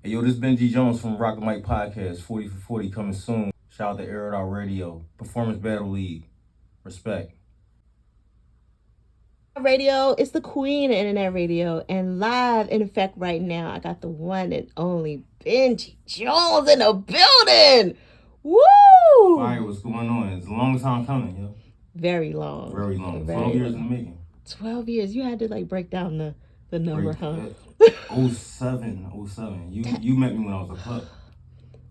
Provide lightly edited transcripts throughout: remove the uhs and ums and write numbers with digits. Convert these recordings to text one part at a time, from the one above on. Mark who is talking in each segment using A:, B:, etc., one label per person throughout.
A: Hey, yo, this Bengy Jones from Rock the Mic Podcast, 40 for 40 coming soon. Shout out to Airitoutradio, Performance Battle League. Respect.
B: Radio, it's the queen of internet radio, and live in effect right now, I got the one and only Bengy Jones in the building. Woo!
A: Fire, what's going on? It's a long time coming, yo.
B: Very long.
A: Very long. 12 years in the making.
B: 12 years. You had to like break down the number, huh?
A: 07. You met me when I was a pup.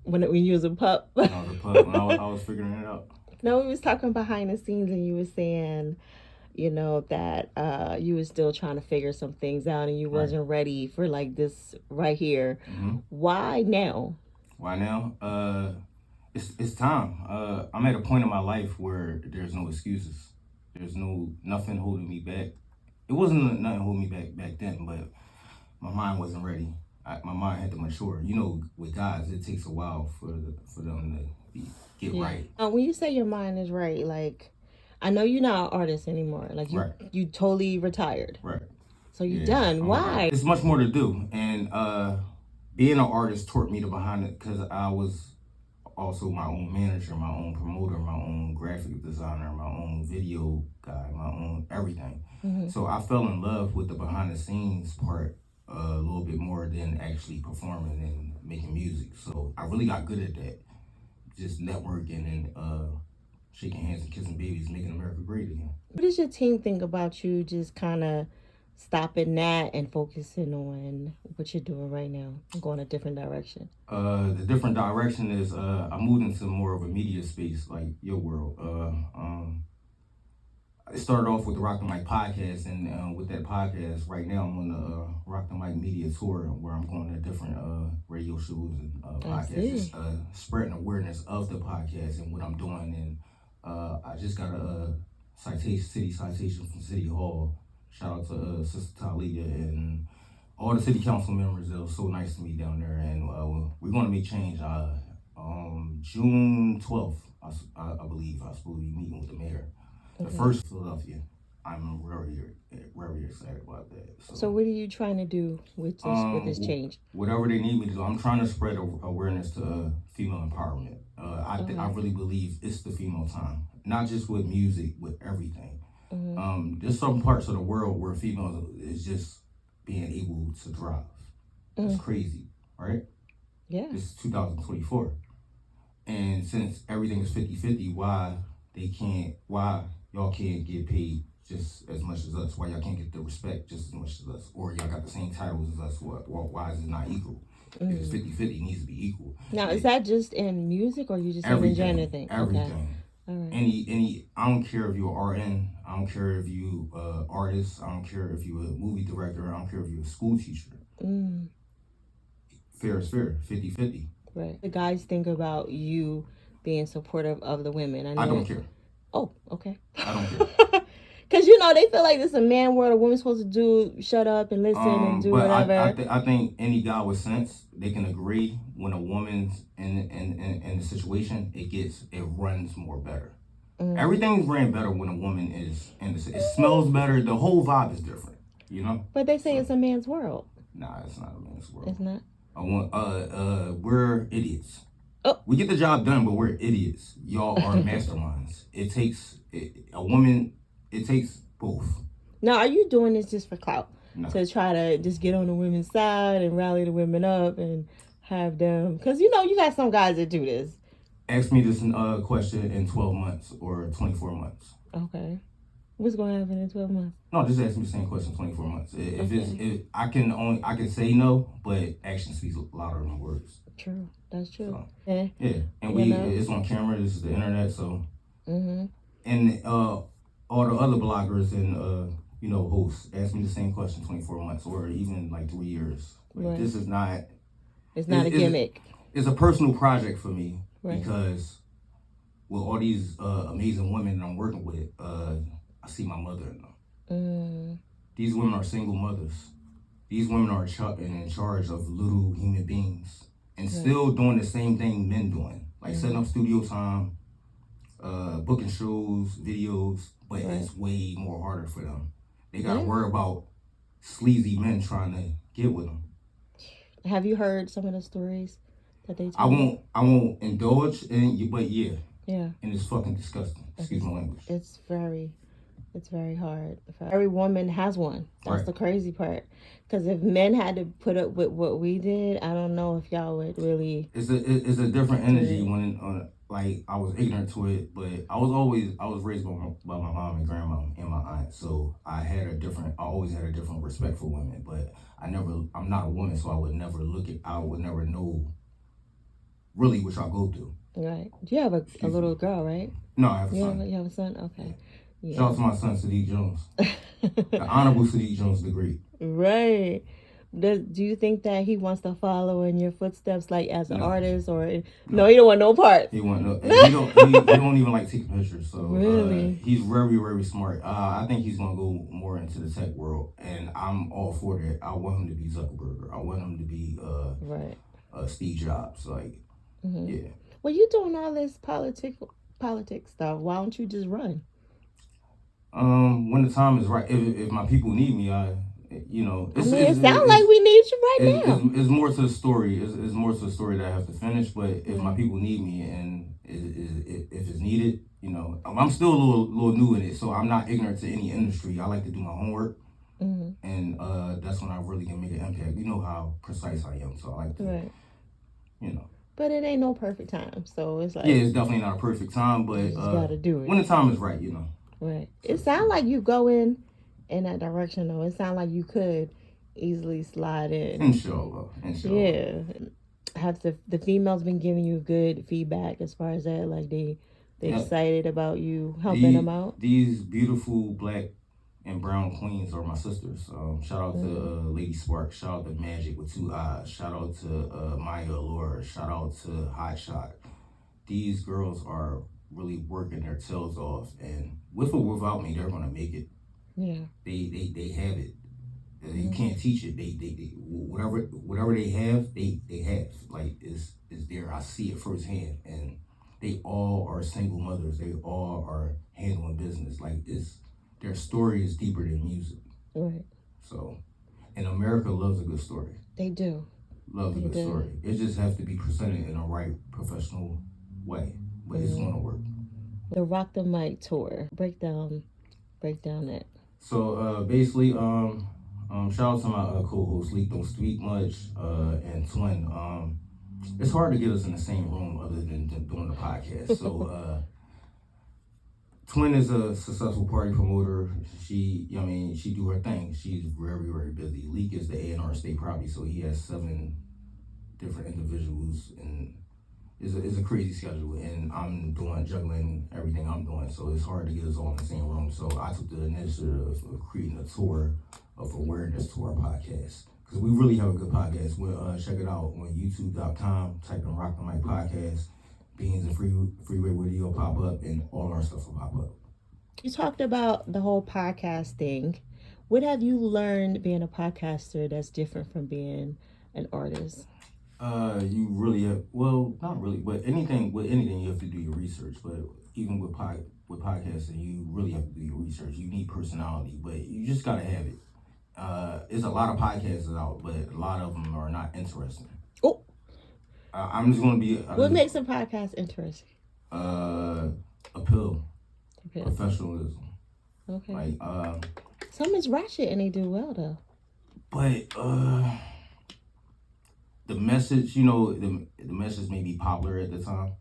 B: When you was a pup.
A: When I was a pup, when I was figuring it out.
B: No, we was talking behind the scenes, and you were saying, that you was still trying to figure some things out, and you wasn't ready for like this right here.
A: Mm-hmm.
B: Why now?
A: Why now? It's time. I'm at a point in my life where there's no excuses. There's nothing holding me back. It wasn't nothing holding me back then, but my mind wasn't ready. My mind had to mature. You know, with guys, it takes a while for them to get right.
B: When you say your mind is right, like, I know you're not an artist anymore. Like, you totally retired.
A: Right.
B: So you're done. Why?
A: It's much more to do. And being an artist taught me the behind it, because I was also my own manager, my own promoter, my own graphic designer, my own video guy, my own everything. Mm-hmm. So I fell in love with the behind the scenes part a little bit more than actually performing and making music. So I really got good at that. Just networking and shaking hands and kissing babies, making America great again.
B: What does your team think about you just kind of stopping that and focusing on what you're doing right now and going a different direction?
A: The different direction is I moved into more of a media space, like your world. I started off with the Rock the Mic podcast, and with that podcast, right now I'm on the Rock the Mic media tour, where I'm going to different radio shows and podcasts, spreading awareness of the podcast and what I'm doing. And I just got a citation from City Hall. Shout out to Sister Talia and all the city council members. They were so nice to me down there, and we're going to make change. June 12th, I believe, I was supposed to be meeting with the mayor. The first Philadelphia. I'm very excited about that.
B: So what are you trying to do with this change?
A: Whatever they need me to do. I'm trying to spread awareness to female empowerment. I really believe it's the female time, not just with music, with everything. Mm-hmm. There's some parts of the world where females is just being able to drive. It's crazy, right?
B: Yeah.
A: It's 2024. And since everything is 50-50, why y'all can't get paid just as much as us? Why y'all can't get the respect just as much as us? Or y'all got the same titles as us? Why is it not equal? If it's 50-50, it needs to be equal.
B: Now, is that just in music, or you just in general thing?
A: Everything.
B: Okay. All right.
A: Any, I don't care if you're RN, I don't care if you artist, I don't care if you're a movie director, I don't care if you're a school teacher. Fair is fair, 50-50.
B: Right. The guys think about you being supportive of the women.
A: I don't care.
B: Oh, okay.
A: I don't care.
B: Because, they feel like this is a man world. A woman's supposed to do, shut up and listen and do whatever.
A: I think any guy with sense, they can agree when a woman's in the situation, it runs more better. Everything's ran better when a woman is in the. It smells better. The whole vibe is different,
B: But they say it's a man's world.
A: Nah, it's not a man's world.
B: It's not?
A: We're idiots.
B: Oh.
A: We get the job done, but we're idiots. Y'all are masterminds. It takes both.
B: Now, are you doing this just for clout?
A: No.
B: To try to just get on the women's side and rally the women up and have them? Because, you got some guys that do this.
A: Ask me this question in 12 months or 24 months.
B: Okay. What's going to happen in 12 months?
A: No, just ask me the same question in 24 months. I can say no, but action speaks louder than words.
B: True. That's true.
A: So,
B: yeah.
A: And it's on camera. This is the internet. So, and all the other bloggers and hosts ask me the same question 24 months or even like 3 years. Like, this is not.
B: It's not a gimmick.
A: It's a personal project for me because with all these amazing women that I'm working with, I see my mother in them. These women are single mothers. These women are in charge of little human beings and still doing the same thing men doing, like setting up studio time, booking shows, videos, but it's way more harder for them. They got to worry about sleazy men trying to get with them.
B: Have you heard some of the stories that they
A: I
B: tell you?
A: won't indulge in you, but yeah,
B: Yeah.
A: and it's fucking disgusting. Excuse my language.
B: It's very hard. Every woman has one. That's
A: Right.
B: the crazy part. Because if men had to put up with what we did, I don't know if y'all would really.
A: It's a different energy
B: it.
A: when like I was ignorant to it, but I was raised by my mom and grandma and my aunt, so I always had a different respect for women, but I'm not a woman, so I would never know really what y'all go through.
B: Right. You have a little girl, right?
A: No, I have a son.
B: You have a son? Okay.
A: Yeah. Shout out to my son, Sadiq Jones. The Honorable Sadiq Jones the Great.
B: Right. Do you think that he wants to follow in your footsteps, like as an artist, or no? He don't want no part.
A: He want no. He don't even like taking pictures. So
B: really,
A: he's very very smart. I think he's gonna go more into the tech world, and I'm all for that. I want him to be Zuckerberg. I want him to be Steve Jobs. Like, yeah.
B: Well, you doing all this politics stuff. Why don't you just run?
A: When the time is right. If my people need me,
B: it sounds like we need you right now.
A: It's more to the story. It's more to the story that I have to finish. But if my people need me, and if it's needed, I'm still a little new in it, so I'm not ignorant to any industry. I like to do my homework, and that's when I really can make an impact. You know how precise I am, so I like to,
B: But it ain't no perfect time, so it's like
A: it's definitely not a perfect time, but
B: you just gotta do it
A: when the time is right,
B: Right. It sounds like you go in that direction, though. It sounds like you could easily slide in.
A: Inshallah.
B: Yeah. Have the females been giving you good feedback as far as that? Like they excited about you helping them out?
A: These beautiful black and brown queens are my sisters. Shout out to Lady Spark. Shout out to Magic with 2 eyes. Shout out to Maya Allure. Shout out to Hot Shot. These girls are really working their tails off, and with or without me, they're gonna make it.
B: Yeah.
A: They have it. You can't teach it. They whatever they have, they have. Like is there. I see it firsthand, and they all are single mothers. They all are handling business. Like their story is deeper than music.
B: Right.
A: So, and America loves a good story.
B: They do.
A: Loves a good story. It just has to be presented in a right professional way, but it's gonna work.
B: The Rock the Mic tour. Break down that.
A: So basically, shout out to my co-host Leak Don't Speak Much and Twin. It's hard to get us in the same room other than doing the podcast. So Twin is a successful party promoter. She do her thing. She's very very busy. Leak is the A&R state property, so he has 7 different individuals, and it's a crazy schedule, and I'm juggling everything I'm doing, so it's hard to get us all in the same room. So I took the initiative of creating a tour of awareness to our podcast, because we really have a good podcast. We'll check it out on youtube.com, type in Rock the Mic Podcast, Beans and Freeway Radio pop up, and all our stuff will pop up.
B: You talked about the whole podcast thing. What have you learned being a podcaster that's different from being an artist?
A: You really have, well, not really, but anything you have to do your research. But even with podcasting, you really have to do your research. You need personality, but you just gotta have it. There's a lot of podcasts out, but a lot of them are not interesting.
B: Oh,
A: I'm just gonna be.
B: What makes a podcast interesting?
A: Appeal, professionalism.
B: Okay.
A: Like
B: some is ratchet and they do well though.
A: But the message, the message may be popular at the time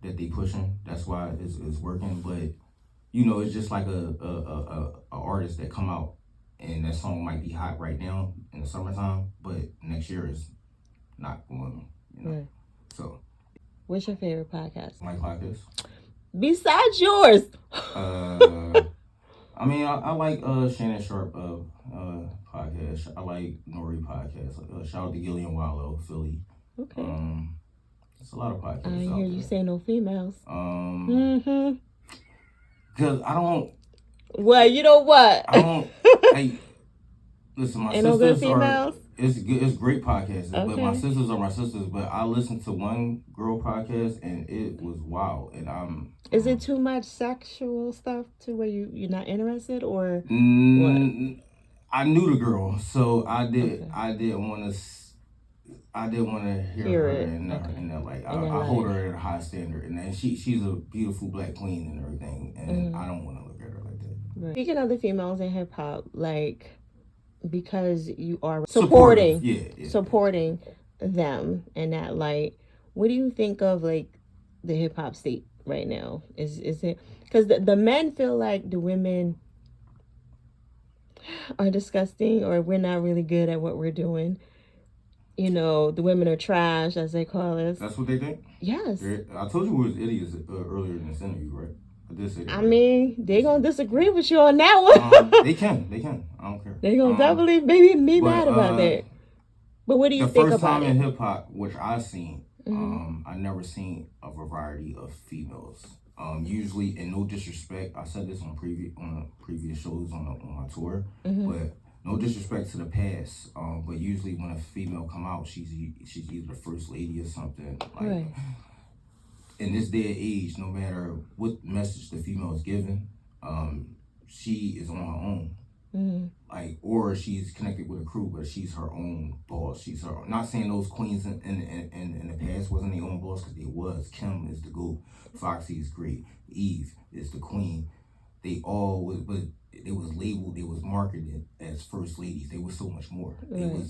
A: that they pushing. That's why it's working. But it's just like a artist that come out and that song might be hot right now in the summertime, but next year is not going.
B: Right.
A: So,
B: what's your favorite podcast?
A: My podcast.
B: Besides yours.
A: I like Shannon Sharp podcast. I like Nori podcast. Shout out to Gillian Wallow, Philly.
B: Okay.
A: It's a lot of podcasts.
B: I hear you say no females.
A: Because I don't.
B: Well, you know what?
A: I don't. Listen, my
B: ain't
A: sisters
B: no good females?
A: It's good. It's great podcasting,
B: okay.
A: But my sisters are my sisters. But I listened to one girl podcast and it was wild. And
B: Is it too much sexual stuff to where you're not interested, or
A: what? I knew the girl, so I didn't want to I didn't want to
B: Hear
A: her
B: it.
A: in that,
B: Okay.
A: in that light.
B: In that
A: I
B: light.
A: hold her at a high standard, and then she's a beautiful black queen and everything, and I don't want to look at her like that.
B: Right. Speaking of the females in hip hop, like, because you are
A: Supportive,
B: supporting them in that light, what do you think of like the hip hop state right now? Is it because the men feel like the women are disgusting or we're not really good at what we're doing? You know, the women are trash, as they call us.
A: That's what they think?
B: Yes.
A: I told you we was idiots earlier in this interview, right? I did say that.
B: I mean, they gonna disagree with you on that one.
A: They can. I don't care.
B: They gonna definitely maybe be mad about that. But what do you think about it?
A: The first time in hip hop, which I seen, I never seen a variety of females. Usually, and no disrespect, I said this on previous shows on my tour, but no disrespect to the past. But usually, when a female come out, she's either the first lady or something. Like,
B: right.
A: In this day and age, no matter what message the female is giving, she is on her own. Like, or she's connected with a crew, but she's her own boss. She's her. Not saying those queens in the past wasn't their own boss, because they was. Kim is the GOAT. Foxy is great. Eve is the queen. They all was, but it was labeled. It was marketed as first ladies. They were so much more. Right.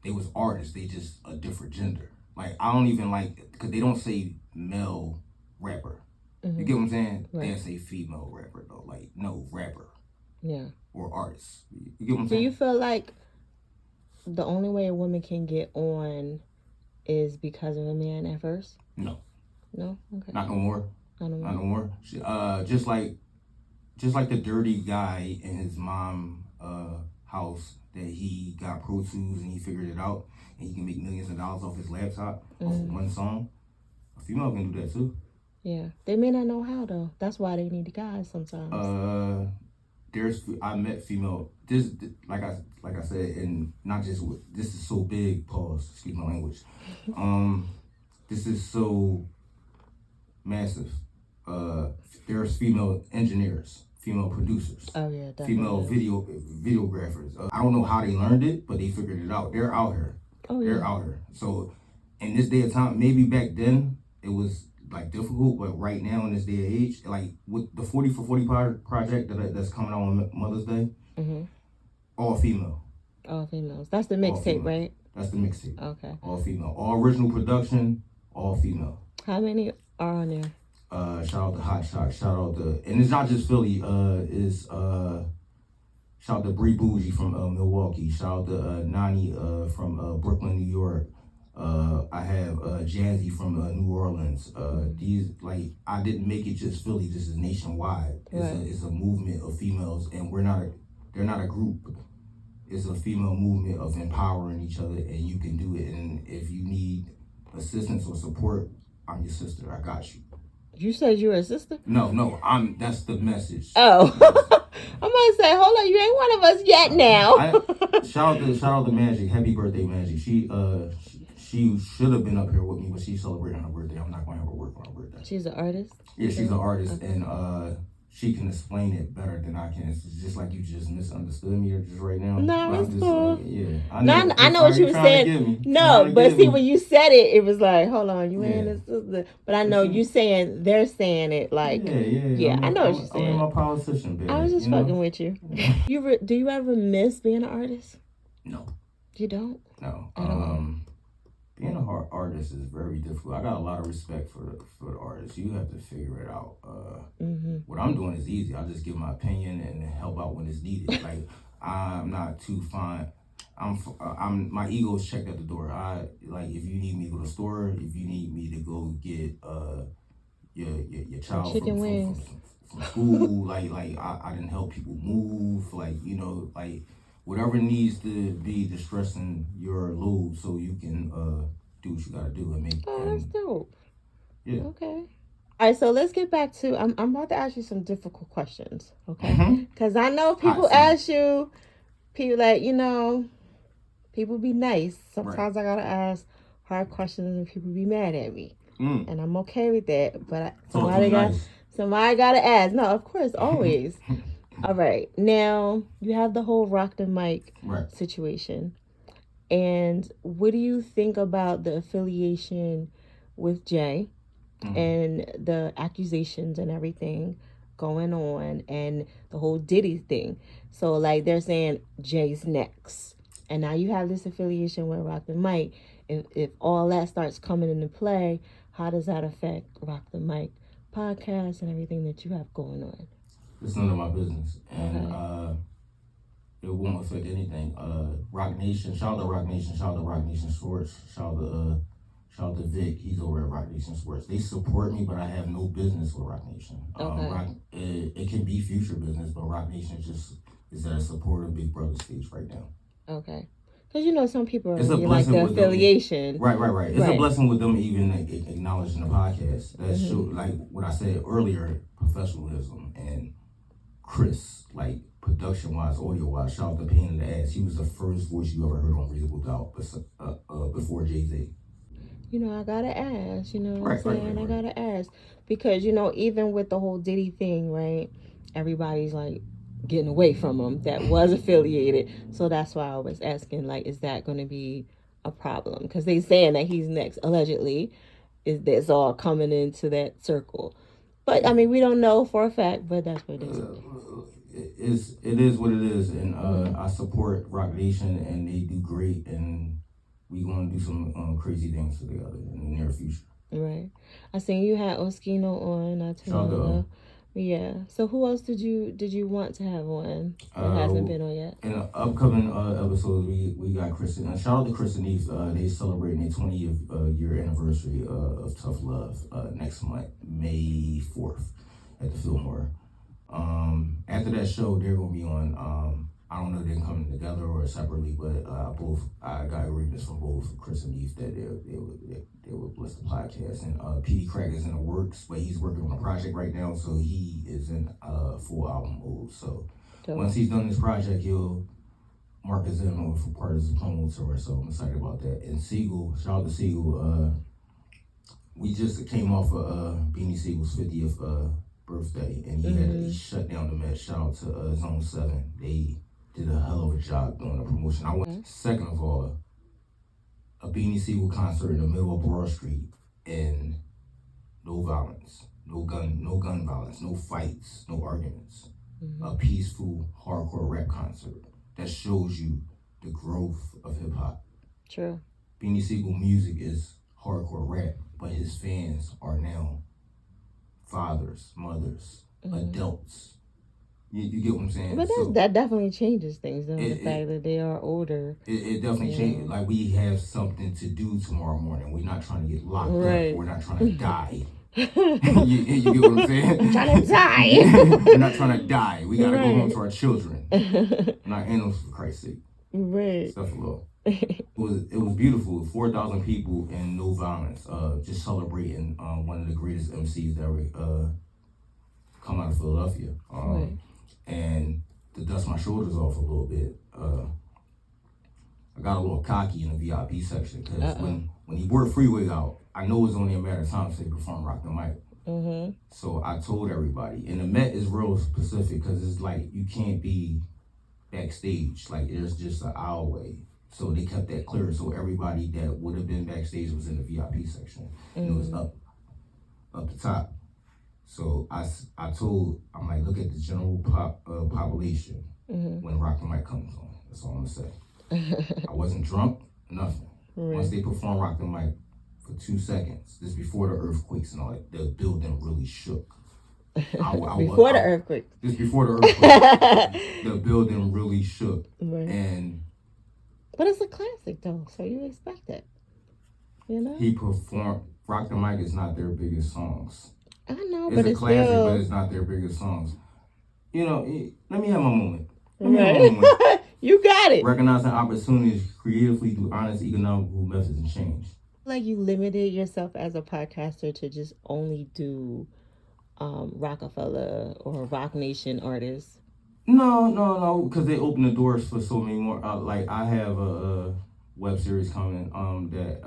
A: They was artists. They just a different gender. Like, I don't even like, because they don't say male rapper. You get what I'm saying? Right. They say female rapper though. Like, no, rapper. Yeah. Or artists. You get what I'm saying?
B: Do you feel like the only way a woman can get on is because of a man at first?
A: No.
B: No? Okay.
A: Not no more. Not no more. Just like the dirty guy in his mom house that he got Pro Tools and he figured it out and he can make millions of dollars off his laptop off of one song. A female can do that too.
B: Yeah. They may not know how though. That's why they need the guys sometimes.
A: I met female, this like I said, and not just with, this is so big, pause, excuse my language. This is so massive. There's female engineers, female producers, female videographers. I don't know how they learned it, but they figured it out. They're out here. They're out here. So in this day of time, maybe back then it was like difficult, but right now in this day and age, like with the 40 for 40 project that's coming out on Mother's Day, all female.
B: All females. That's the mixtape, right?
A: That's the mixtape.
B: Okay.
A: All female. All original production, all female.
B: How many are on there?
A: Shout out to Hot Shot. Shout out to, and it's not just Philly. Shout out to Bree Bougie from Milwaukee. Shout out to Nani from Brooklyn, New York. I have Jazzy from New Orleans. These, like, I didn't make it just Philly. This is nationwide. It's a movement of females, and they're not a group. It's a female movement of empowering each other, and you can do it. And if you need assistance or support, I'm your sister. I got you.
B: You said you were a sister?
A: No, that's the message.
B: Oh. I'm gonna say, hold on, you ain't one of us yet now.
A: Shout out to Magic. Happy birthday, Magic. She should have been up here with me, but she's celebrating her birthday. I'm not going to have her work on her birthday.
B: She's an artist?
A: Yeah, she's an artist, and she can explain it better than I can. It's just like you just misunderstood me just right now.
B: No, it's cool.
A: Like, yeah,
B: I know what you were saying. No, but see, when you said it, it was like, hold on, you ain't a sister. But I know you saying, they're saying it like, yeah, I know what you're saying.
A: I'm a politician, baby.
B: I was just fucking with you. Do you ever miss being an artist?
A: No. You
B: don't?
A: No. Being an artist is very difficult. I got a lot of respect for the artists. You have to figure it out. What I'm doing is easy. I just give my opinion and help out when it's needed. Like, I'm not too fine. My ego is checked at the door. Like, if you need me to go to the store, if you need me to go get your child from school, like I didn't help people move, like, you know, like, whatever needs to be distressing your load so you can do what you gotta do and make.
B: That's dope.
A: Yeah.
B: Okay. All right, so let's get back to, I'm about to ask you some difficult questions, okay? Because I know people ask you, people like, you know, people be nice. Sometimes I gotta ask hard questions and people be mad at me. And I'm okay with that, but somebody gotta ask. No, of course, always. All right. Now, you have the whole rock the mic situation. And what do you think about the affiliation with Jay and the accusations and everything going on and the whole Diddy thing? So, like, they're saying Jay's next. And now you have this affiliation with Rock the Mic. If all that starts coming into play, how does that affect Rock the Mic podcast and everything that you have going on?
A: It's none of my business. And it won't affect anything. Rock Nation, shout out to Rock Nation, shout out to Rock Nation Sports, shout out to Vic, he's over at Rock Nation Sports. They support me, but I have no business with Rock Nation. It can be future business, but Rock Nation just is at a supportive Big Brother stage right now.
B: Okay. Because, some people are like the affiliation.
A: Right. It's a blessing with them even acknowledging the podcast. That show, like what I said earlier, professionalism and Chris, like production-wise, audio-wise, shout out to Pain in the Ass. He was the first voice you ever heard on Reasonable Doubt before Jay-Z.
B: I gotta ask, what I'm saying? I gotta ask. Because, even with the whole Diddy thing, right, everybody's like getting away from him that was affiliated. So that's why I was asking, like, is that going to be a problem? Because they saying that he's next, allegedly. That's all coming into that circle. But, I mean, we don't know for a fact, but that's what it is.
A: It is what it is. And I support Rock Nation, and they do great. And we going to do some crazy things together in the near future.
B: Right. I seen you had Oskino on not too long ago. Yeah. So who else did you want to have on that hasn't been on yet?
A: In the upcoming episodes, we got Chris and shout out to Chris and Eve. They celebrating their 20th year anniversary of Tough Love next month, May 4th, at the Fillmore. After that show, they're gonna be on. I don't know if they're coming together or separately, but I got agreements from both Chris and Eve that they will bless the podcast. And PD Crack is in the works, but he's working on a project right now, so he is in full album mode. So once he's done this project, he'll mark us in for part of his promo tour. So I'm excited about that. And Siegel, shout out to Siegel. We just came off of Beanie Siegel's 50th birthday, and he shut down the Met. Shout out to Zone 7. They did a hell of a job doing the promotion. I went. Second of all, a Beanie Siegel concert in the middle of Broad Street, and no violence, no gun violence, no fights, no arguments. A peaceful hardcore rap concert that shows you the growth of hip hop.
B: True.
A: Beanie Siegel music is hardcore rap, but his fans are now fathers, mothers, adults. You get what I'm saying?
B: But that definitely changes things, though. The fact that they are older.
A: It definitely changes. Like, we have something to do tomorrow morning. We're not trying to get locked up. We're not trying to die. you get what I'm saying?
B: I'm trying to die.
A: We're not trying to die. We got to go home to our children. Not animals, for Christ's sake.
B: Right.
A: Stuff low. It was beautiful. 4,000 people and no violence. Just celebrating one of the greatest MCs that ever come out of Philadelphia. And to dust my shoulders off a little bit, I got a little cocky in the VIP section because when he worked Freeway out, I know it's only a matter of time to perform Rock the Mic. So I told everybody, and the Met is real specific because it's like you can't be backstage. Like, there's just an aisleway. So they kept that clear. So everybody that would have been backstage was in the VIP section. And it was up the top. So I'm like, look at the general population when Rock the Mic comes on. That's all I'm gonna say. I wasn't drunk, nothing. Once they performed Rock the Mic for 2 seconds, this before the earthquakes and all that, the building really shook.
B: Before the earthquake,
A: the building really shook.
B: But it's a classic though, so you expect it.
A: He performed. Rock the Mic is not their biggest songs.
B: I know,
A: but it's a classic, but it's not their biggest songs. Let me have my moment.
B: You got it.
A: Recognizing opportunities creatively through honest economical methods and change.
B: Like, you limited yourself as a podcaster to just only do Rockefeller or Rock Nation artists.
A: No, because they open the doors for so many more. Like, I have a web series coming that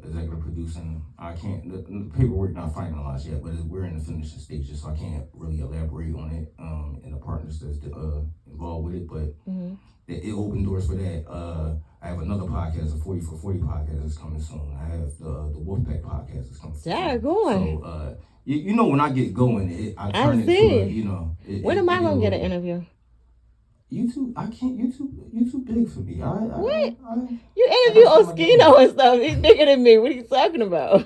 A: executive producing. I can't, the paperwork not finalized yet, but we're in the finishing stages, so I can't really elaborate on it and the partners that's involved with it, but it opened doors for that. I have another podcast, the 40 for 40 podcast is coming soon. I have the Wolfpack podcast is coming soon.
B: Yeah, going.
A: So, you know, when I get going, I turn it to, you know.
B: When am I going to get an interview?
A: YouTube, I can't. You too big for me.
B: What? You interview Oskino and stuff. He's bigger than me. What are you talking about?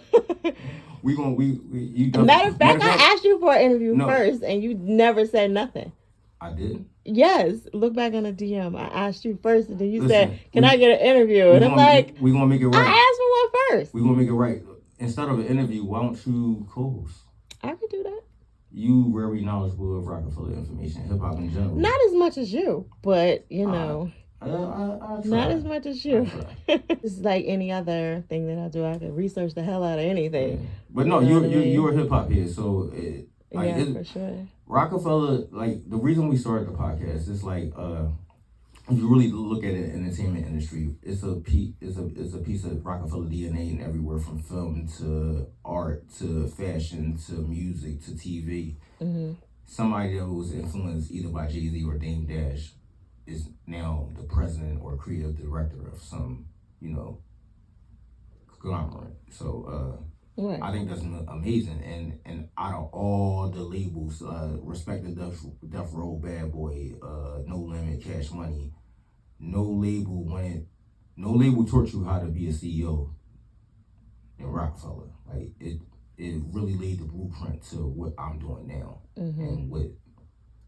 B: Matter of fact, I asked you for an interview first, and you never said nothing.
A: I did.
B: Yes, look back on the DM. I asked you first, and then you said, "Can I get an interview?" And I'm like,
A: "We're gonna make it right."
B: I asked for one first.
A: We're gonna make it right. Instead of an interview, why don't you co-host?
B: I could do that.
A: You very knowledgeable of Rockefeller information, hip hop in general.
B: Not as much as you, but you know, not as much as you. It's like any other thing that I do. I can research the hell out of anything.
A: Yeah. But no, you're a hip hop head, so
B: for sure.
A: Rockefeller, like the reason we started the podcast is like if you really look at it, entertainment industry, it's a piece of Rockefeller DNA in everywhere from film to art to fashion to music to TV.
B: Mm-hmm.
A: Somebody that was influenced either by Jay-Z or Dame Dash is now the president or creative director of some, you know, conglomerate. So
B: right.
A: I think that's amazing. And out of all the labels, Respected Death Row, Bad Boy, No Limit, Cash Money, no label taught you how to be a CEO in Rockefeller. Like it really laid the blueprint to what I'm doing now and what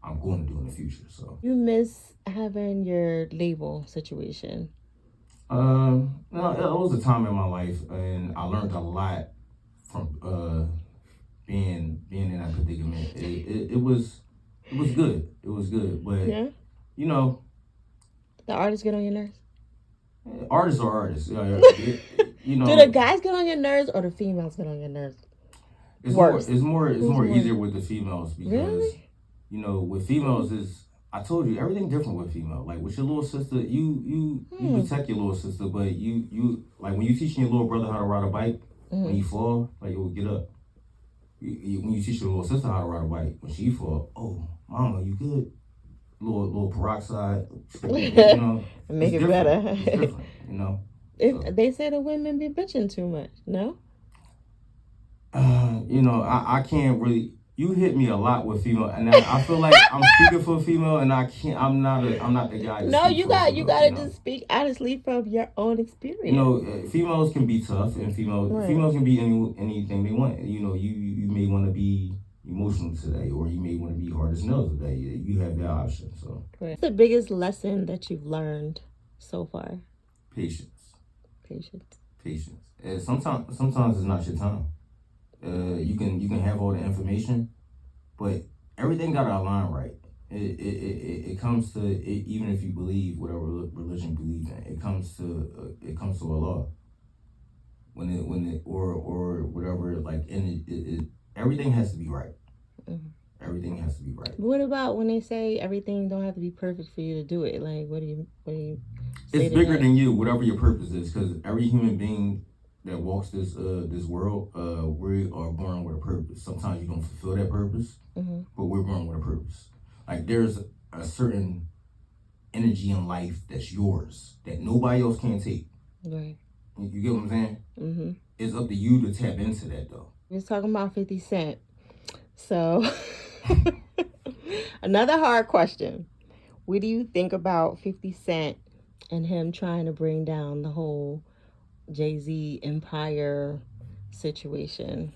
A: I'm going to do in the future. So
B: you miss having your label situation?
A: No, it was a time in my life, and I learned a lot from being in that predicament. It was good. It was good, but you know,
B: the artists get on your nerves.
A: Artists are artists. You know,
B: do the guys get on your nerves or the females get on your nerves?
A: It's more easier with the females because you know, with females I told you everything different with female. Like with your little sister, you protect your little sister, but you like when you teaching your little brother how to ride a bike, when you fall, like you'll get up. When you teach your little sister how to ride a bike, when she fall, oh mama, you good? Little peroxide, you know,
B: make it better.
A: It's different, you know.
B: They say the women be bitching too much, no?
A: You know, I can't really. You hit me a lot with female, and I feel like I'm speaking for a female, and I can't. I'm not the guy.
B: No, you got to just speak honestly from your own experience.
A: You know, females can be tough, and females can be anything they want. You know, you may want to be emotional today, or you may want to be hard as nails today. You have that option. So,
B: what's the biggest lesson that you've learned so far?
A: Patience. And sometimes it's not your time. You can have all the information, but everything got to align right. It comes to it, even if you believe whatever religion you believe in, it comes to Allah. Or whatever, like everything has to be right.
B: Mm-hmm.
A: Everything has to be right.
B: What about when they say everything don't have to be perfect for you to do it? Like, what do you?
A: It's bigger than you, whatever your purpose is, because every human being that walks this world, we are born with a purpose. Sometimes you don't fulfill that purpose, but we're born with a purpose. Like there's a certain energy in life that's yours that nobody else can take.
B: Right.
A: You get what I'm saying?
B: Mm-hmm.
A: It's up to you to tap into that, though.
B: We was talking about 50 Cent. So, another hard question. What do you think about 50 Cent and him trying to bring down the whole Jay-Z empire situation?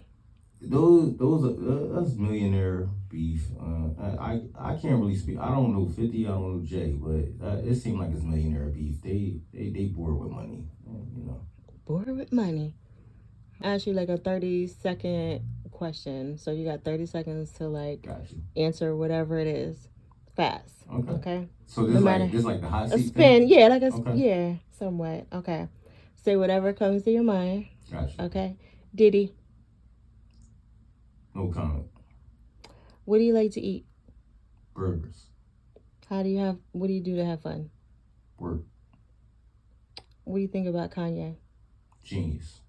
A: That's millionaire beef. I can't really speak. I don't know 50. I don't know Jay, but it seemed like it's millionaire beef. They bored with money, you know.
B: Bored with money. I ask you like a 30-second question, so you got 30 seconds to like answer whatever it is, fast. Okay.
A: So this like the hot seat.
B: A spin, thing? Yeah, somewhat. Okay. Say whatever comes to your mind.
A: Gotcha.
B: Okay. Diddy.
A: No comment.
B: What do you like to eat?
A: Burgers.
B: What do you do to have fun?
A: Work.
B: What do you think about Kanye?
A: Genius.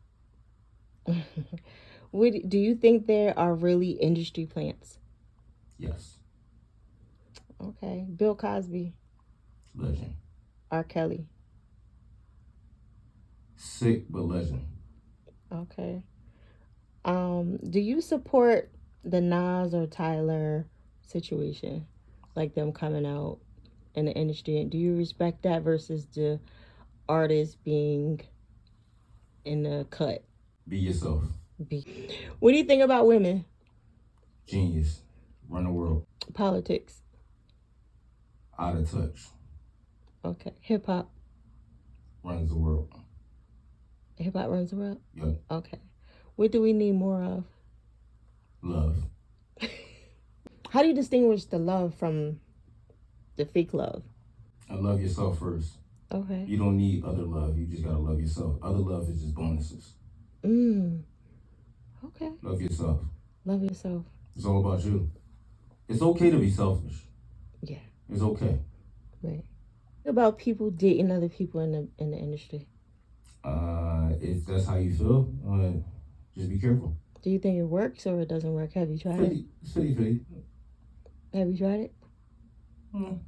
B: Do you think there are really industry plants?
A: Yes.
B: Okay. Bill Cosby.
A: Legend.
B: R. Kelly.
A: Sick but legend.
B: Okay. Do you support the Nas or Tyler situation, like them coming out in the industry? Do you respect that versus the artist being in the cut?
A: Be yourself.
B: What do you think about women?
A: Genius. Run the world.
B: Politics.
A: Out of touch.
B: Okay. Hip hop.
A: Runs the world.
B: Hip hop runs the world?
A: Yep.
B: Okay. What do we need more of?
A: Love.
B: How do you distinguish the love from the fake love?
A: Love yourself first.
B: Okay.
A: You don't need other love. You just gotta love yourself. Other love is just bonuses.
B: Okay.
A: Love yourself.
B: Love yourself.
A: It's all about you. It's okay to be selfish.
B: Yeah.
A: It's okay.
B: Right. What about people dating other people in the industry?
A: If that's how you feel, just be careful.
B: Do you think it works or it doesn't work? Have you tried it?
A: It's 50-50.
B: Have you tried it?
A: Mm.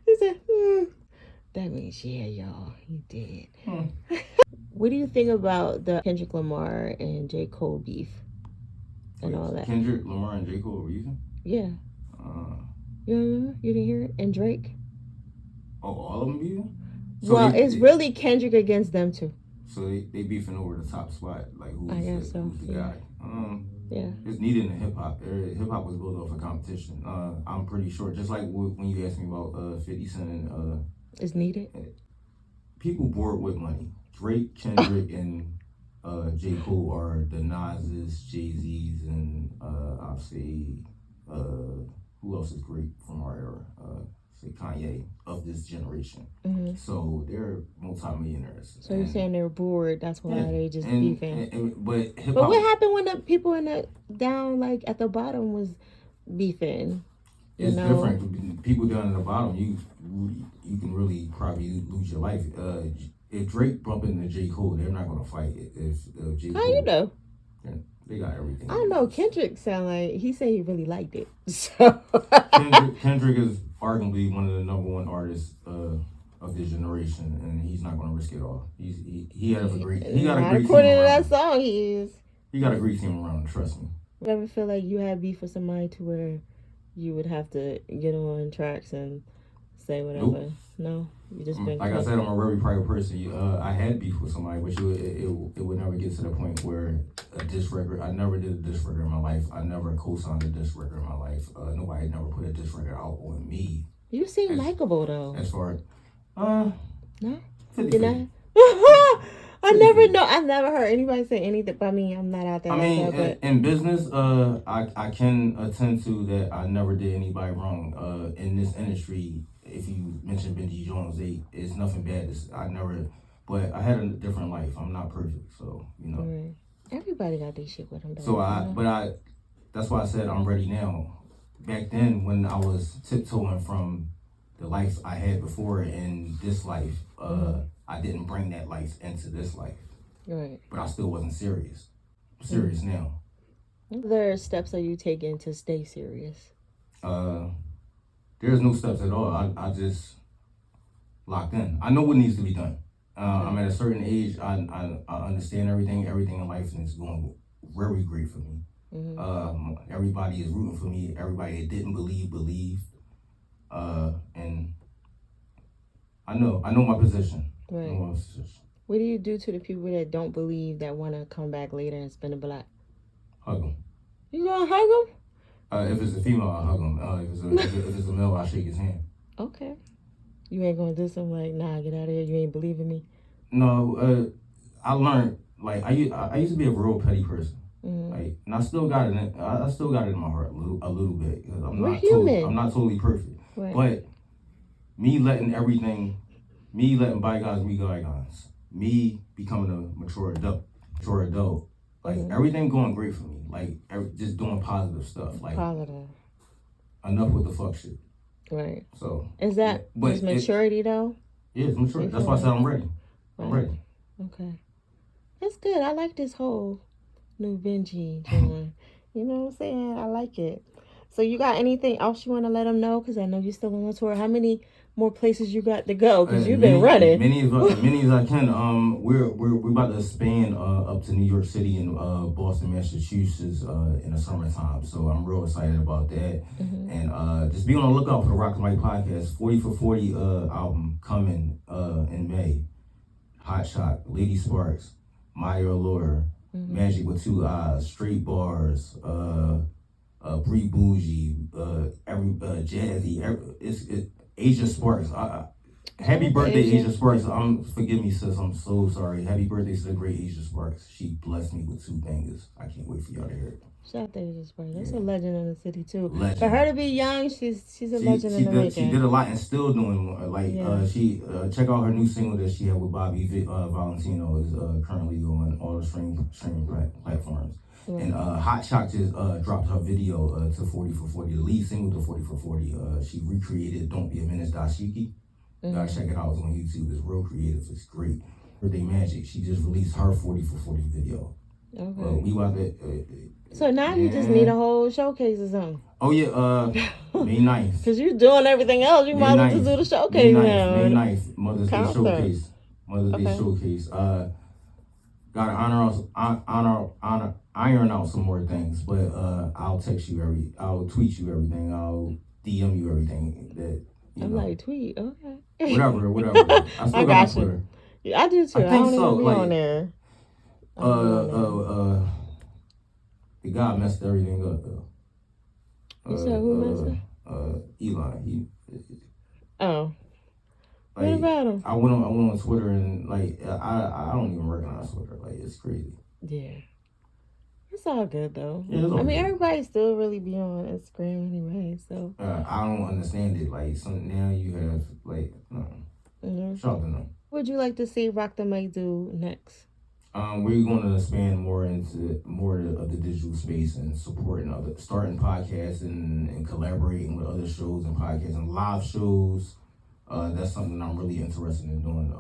B: He said, That means, yeah, y'all, he did. What do you think about the Kendrick Lamar and J. Cole beef and all that?
A: Kendrick Lamar and J. Cole beefing?
B: Yeah. You remember? You didn't hear it? And Drake?
A: Oh, all of them beefing? So
B: well, it's really Kendrick against them too.
A: So they beefing over the top spot, like who's the guy?
B: Yeah.
A: It's needed in hip hop. Hip hop was built off of competition. I'm pretty sure. Just like when you asked me about 50 Cent and
B: it's needed.
A: People bored with money. Drake, Kendrick, and J. Cole are the Nas's, Jay-Z's, and I'll say who else is great from our era? Say Kanye of this generation.
B: Mm-hmm.
A: So they're multi-millionaires.
B: So you're saying they're bored, that's why they just beefing.
A: But
B: what happened when the people in the down, like at the bottom, was beefing?
A: It's different. People down at the bottom, you can really probably lose your life. If Drake bump into J. Cole, they're not gonna fight. If J. Cole,
B: how you know?
A: They got everything.
B: I don't know. Kendrick sound like he said he really liked it. So
A: Kendrick is arguably one of the number one artists of this generation, and he's not going to risk it all. He got a great team
B: according to that song,
A: he got a great team around him, trust me.
B: You ever feel like you had beef with somebody to where you would have to get on tracks and say whatever?
A: Nope.
B: No, you just been
A: like I said, I'm a very private person. I had beef with somebody, but it would never get to the point where a diss record. I never did a diss record in my life. I never co-signed a diss record in my life. Nobody never put a diss record out on me.
B: You seem likable though.
A: As far as
B: no,
A: 50-50.
B: I never know. I never heard anybody say anything. But I mean, I'm not out there.
A: I mean, in business, I can attend to that. I never did anybody wrong. In this industry, if you mention Bengy Jones, it's nothing bad. But I had a different life. I'm not perfect, so you know.
B: Right. Everybody got their shit with them.
A: So that's why I said I'm ready now. Back then, when I was tiptoeing from the life I had before and this life, I didn't bring that life into this life.
B: Right.
A: But I still wasn't serious. I'm serious now.
B: What other steps are you taking to stay serious?
A: There's no steps at all. I just locked in. I know what needs to be done. I'm at a certain age. I understand everything. Everything in life is going very great for me. Mm-hmm. Everybody is rooting for me. Everybody that didn't believe. And I know my position.
B: Right. What do you do to the people that don't believe, that want to come back later and spin a block?
A: Hug them.
B: You gonna hug them?
A: If it's a female, I'll hug him. If it's a male, I'll shake his hand.
B: Okay. You ain't gonna do something like, nah, get out of here. You ain't believing me.
A: No. I learned, like, I used to be a real petty person. Mm-hmm. Like, and I still got it. I still got it in my heart a little bit. We're human. I'm not totally perfect. Right. But me letting bygones be bygones, me becoming a mature adult, like everything going great for me. Like just doing positive stuff. Like positive. Enough with the fuck shit.
B: Right.
A: So
B: is that maturity though?
A: Yeah, it's maturity. That's why I said I'm ready. I'm ready.
B: Okay. That's good. I like this whole new Bengy joint. You know what I'm saying? I like it. So you got anything else you want to let them know? Because I know you're still on the tour. How many more places you got to go? Because you've been running.
A: Many as I can. We're about to expand up to New York City and Boston, Massachusetts in the summertime. So I'm real excited about that. And just be on the lookout for the Rock and Mike podcast. 40 for 40 album coming in May. Hot Shot, Lady Sparks, Maya Allure, Magic with Two Eyes, Straight Bars, Bree Bougie, Jazzy, Asia Sparks. Happy birthday, Asia Sparks. Forgive me, sis. I'm so sorry. Happy birthday to the great Asia Sparks. She blessed me with 2 bangers. I can't wait for y'all to hear it.
B: Shout out to Asia Sparks. That's a legend in the city too. Legend. For her to be young, she's a legend in the making.
A: She did a lot and still doing more. She check out her new single that she had with Bobby Valentino is currently on all the streaming platforms. Right. And Hot Shot just dropped her video to 40 for 40, the lead single to 40 for 40. She recreated Don't Be a Menace Dashiki. Gotta check it out. It's on YouTube. It's real creative. It's great. Birthday Magic. She just released her 40 for 40 video. Okay. We about to.
B: So now you just need a whole showcase or something.
A: Oh yeah. May 9th.
B: Cause you're doing everything else. You might as well just do the showcase now.
A: May 9th. Mother's Day showcase. Mother's Day showcase. Gotta iron out some more things, but I'll text you I'll tweet you everything. I'll DM you everything that. I'm
B: like, tweet, okay.
A: Whatever. I still got my Twitter.
B: Yeah, I do too. I think so. Be on there.
A: The guy messed everything up though.
B: You said who messed up?
A: Elon.
B: What about him?
A: I went on Twitter and I don't even recognize Twitter. It's crazy.
B: Yeah. It's all good though. Yeah, I mean, everybody still really be on Instagram anyway, so.
A: I don't understand it. Now you have shout out to them.
B: What would you like to see Rock the Mic do next?
A: We're going to expand more into more of the digital space and supporting starting podcasts and collaborating with other shows and podcasts and live shows. That's something I'm really interested in doing,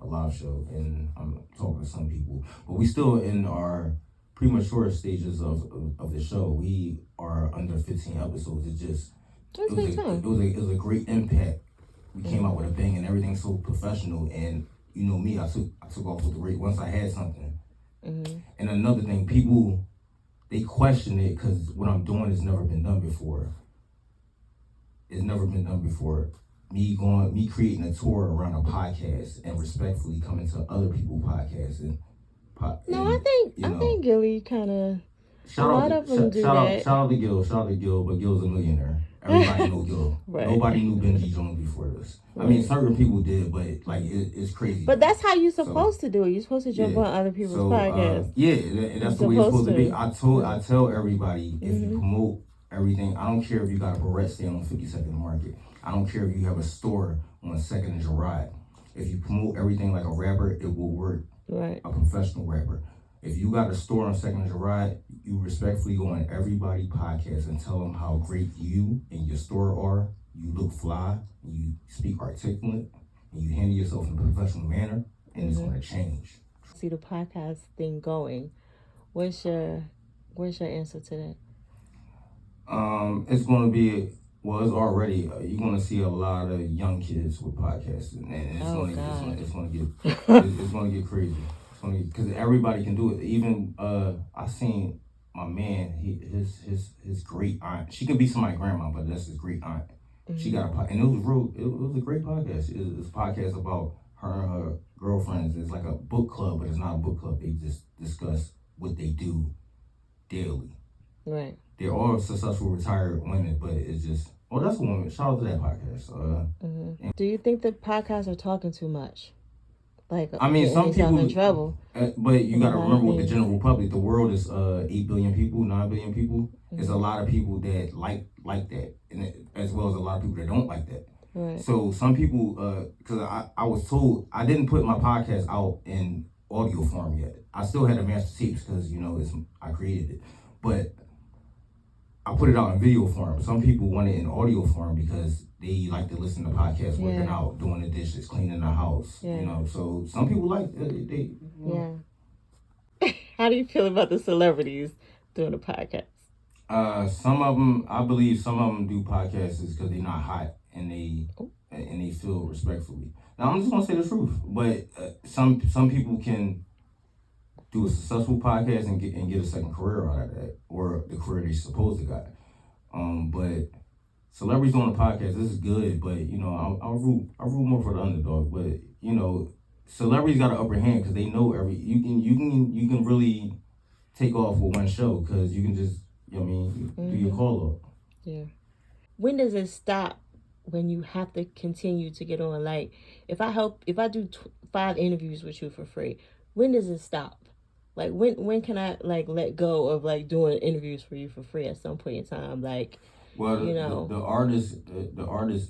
A: a live show, and I'm talking to some people. But we still in our premature stages of the show. We are under 15 episodes. It was a great impact. We came out with a bang and everything's so professional. And you know me, I took off with the rate once I had something. And another thing, people, they question it because what I'm doing has never been done before. It's never been done before. Me creating a tour around a podcast and respectfully coming to other people's podcasts
B: I think Gilly kind of. Shout out
A: to Gil, but Gil's a millionaire. Everybody know Gil. Right. Nobody knew Bengy Jones before this. Right. I mean, certain people did, but it's crazy.
B: But that's how you're supposed to do it. You're supposed to jump on other people's podcasts.
A: That's the way it's supposed to be. I tell everybody, if you promote everything, I don't care if you got a Barrette stand on 52nd Market. I don't care if you have a store on 2nd and Girard. If you promote everything like a rapper, it will work. Right. A professional rapper. If you got a store on 2nd and Girard, you respectfully go on everybody's podcast and tell them how great you and your store are. You look fly, you speak articulate, and you handle yourself in a professional manner, and it's going to change.
B: See the podcast thing going. What's your answer to that?
A: It's going to be. Well, it's already. You're going to see a lot of young kids with podcasting, and it's going to get crazy. Because everybody can do it. Even I seen my man. His great aunt. She can be somebody's grandma, but that's his great aunt. She got a podcast, and it was a great podcast. It's a podcast about her and her girlfriends. It's like a book club, but it's not a book club. They just discuss what they do daily. Right. They're all successful retired women, but it's just, that's a woman. Shout out to that podcast.
B: Do you think the podcasts are talking too much?
A: Some people
B: in trouble.
A: But you got to remember with the general public, the world is 8 billion people, 9 billion people. There's a lot of people that like that, and as well as a lot of people that don't like that. Right. So some people, because I was told, I didn't put my podcast out in audio form yet. I still had a master tapes because I created it, but I put it out in video form. Some people want it in audio form because they like to listen to podcasts working out, doing the dishes, cleaning the house. So some people like
B: How do you feel about the celebrities doing the podcast?
A: Some of them, I believe, some of them do podcasts because they're not hot and they feel respectfully. Now I'm just gonna say the truth, but some people can do a successful podcast and get a second career out of that, or the career they're supposed to got. But celebrities on the podcast, this is good, but I root more for the underdog. But celebrities got an upper hand because they know you can really take off with one show because you can just do your call up.
B: Yeah. When does it stop? When you have to continue to get on? Like, if I do 5 interviews with you for free, when does it stop? Like, when can I let go of doing interviews for you for free at some point in time? Like,
A: well, the artist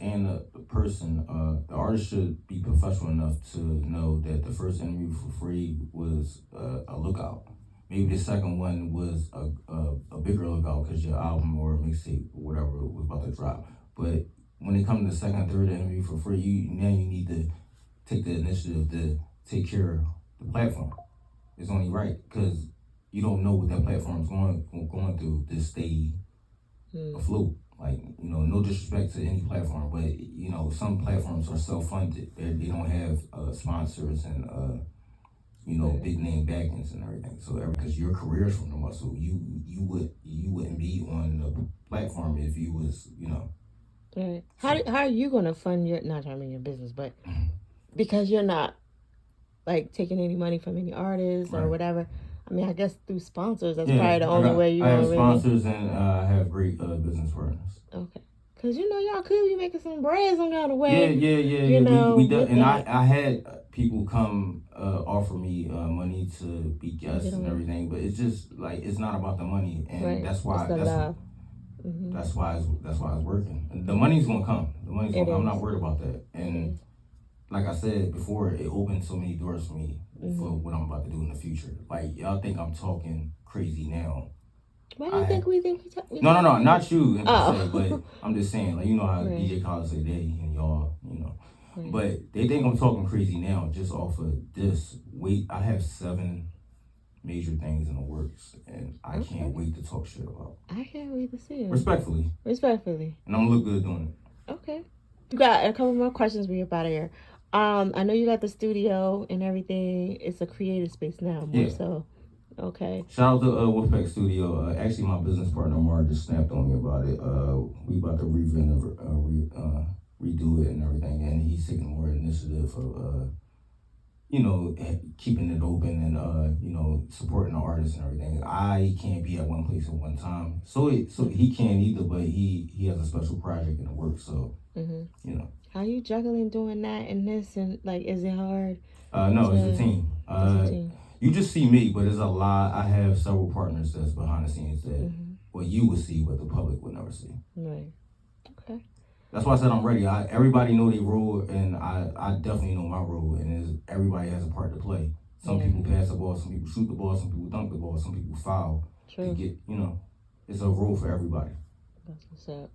A: and the person, the artist should be professional enough to know that the first interview for free was a lookout. Maybe the second one was a bigger lookout because your album or mixtape or whatever was about to drop. But when it comes to the second and third interview for free, you need to take the initiative to take care of the platform. It's only right because you don't know what that platform is going through to stay afloat. Like, no disrespect to any platform, but some platforms are self-funded. They don't have sponsors and big name backings and everything. So because your career is from the muscle, you wouldn't be on the platform if you was
B: Right. How are you gonna fund your, not trying to your business, but because you're not taking any money from any artists or whatever. I mean, I guess through sponsors, that's probably the only way you.
A: I have sponsors and I have great business partners.
B: Okay. Cause y'all could be making some bread some kind of way.
A: Yeah. We I had people come offer me money to be guests and everything, but it's just it's not about the money, and that's why that's why it's working. And the money's gonna come. I'm not worried about that. And like I said before, it opened so many doors for me for what I'm about to do in the future. Like, y'all think I'm talking crazy now.
B: Why do you think we think we
A: No, not you, but I'm just saying, how DJ Khaled say they and y'all, But they think I'm talking crazy now just off of this. I have 7 major things in the works, and I can't wait to talk shit about.
B: I can't wait to see it.
A: Respectfully.
B: And
A: I'm gonna look good doing it.
B: Okay. You got a couple more questions when you're out of here. I know you got the studio and everything. It's a creative space now, more so. Okay.
A: Shout out to Wolfpack Studio. Actually, my business partner Mark just snapped on me about it. We about to redo it and everything, and he's taking more initiative of keeping it open and supporting the artists and everything. I can't be at one place at one time, so he can't either. But he has a special project in the works, so
B: How you juggling doing that and this and is it hard?
A: No, it's a team. You just see me, but there's a lot. I have several partners that's behind the scenes that what you would see, but the public would never see.
B: Right. Okay.
A: That's why I said I'm ready. Everybody know their role, and I definitely know my role, and everybody has a part to play. Some people pass the ball, some people shoot the ball, some people dunk the ball, some people foul. True. To get, it's a role for everybody.
B: That's what's up.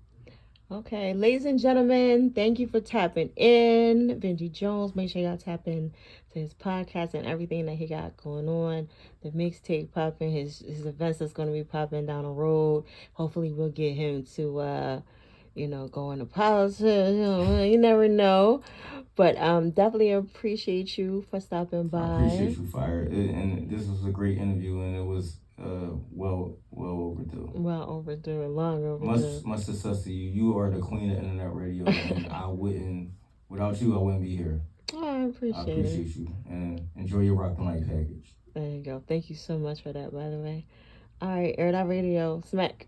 B: Okay, ladies and gentlemen, thank you for tapping in. Bengy Jones, make sure y'all tap in to his podcast and everything that he got going on. The mixtape popping, his events that's going to be popping down the road. Hopefully we'll get him to, go into politics. You never know. But definitely appreciate you for stopping by.
A: I appreciate you, Fire. And this was a great interview, and it was well overdue.
B: Well overdue and long overdue.
A: Much success to you. You are the queen of internet radio, and without you, I wouldn't be here.
B: Oh, I appreciate
A: you, and enjoy your Rock the Mic package.
B: There you go. Thank you so much for that, by the way. All right, Airitoutradio, smack.